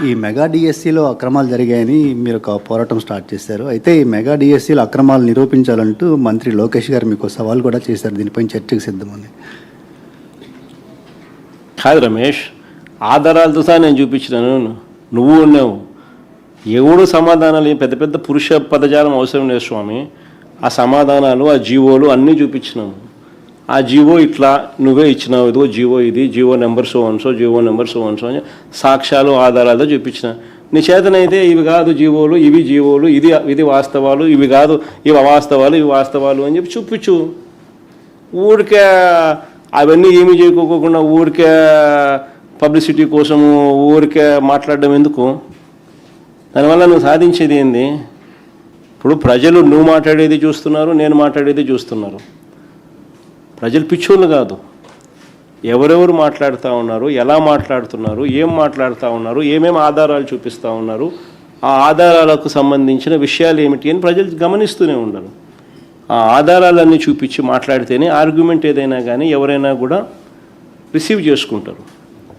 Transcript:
ఈ మెగా డిఎస్సిలో అక్రమాలు జరిగాయని మీరు ఒక పోరాటం స్టార్ట్ చేశారు. అయితే ఈ మెగా డిఎస్సిలో అక్రమాలు నిరూపించాలంటూ మంత్రి లోకేష్ గారు మీకు సవాల్ కూడా చేశారు, దీనిపై చర్చకు సిద్ధమని. కాదు రమేష్, ఆధారాలతో సహా నేను చూపించినాను, నువ్వు ఉన్నావు. ఎవడు సమాధానాలు పెద్ద పెద్ద పురుష పదజాలం అవసరం లేదు స్వామి. ఆ సమాధానాలు, ఆ జీవోలు అన్నీ చూపించినాము. ఆ జీవో ఇట్లా నువ్వే ఇచ్చినావు, ఇదిగో జీవో ఇది, GO number so and so, GO number so and so అని సాక్ష్యాలు ఆధారాలతో చూపించిన. నీ చేతనైతే ఇవి కాదు జీవోలు, ఇవి జీవోలు, ఇది వాస్తవాలు, ఇవి కాదు ఇవి అవాస్తవాలు, ఇవి వాస్తవాలు అని చెప్పి చూపించు. ఊరికే అవన్నీ ఏమీ చేయకోకుండా ఊరికే పబ్లిసిటీ కోసము ఊరికే మాట్లాడడం ఎందుకు? దానివల్ల నువ్వు సాధించేది ఏంది? ఇప్పుడు ప్రజలు నువ్వు మాట్లాడేది చూస్తున్నారు, నేను మాట్లాడేది చూస్తున్నారు. ప్రజలు పిచ్చోళ్ళు కాదు. ఎవరెవరు మాట్లాడుతూ ఉన్నారు, ఎలా మాట్లాడుతున్నారు, ఏం మాట్లాడుతూ ఉన్నారు, ఏమేమి ఆధారాలు చూపిస్తూ ఉన్నారు, ఆ ఆధారాలకు సంబంధించిన విషయాలు ఏమిటి అని ప్రజలు గమనిస్తూనే ఉండరు. ఆ ఆధారాలన్నీ చూపించి మాట్లాడితేనే ఆర్గ్యుమెంట్ ఏదైనా కానీ ఎవరైనా కూడా రిసీవ్ చేసుకుంటారు.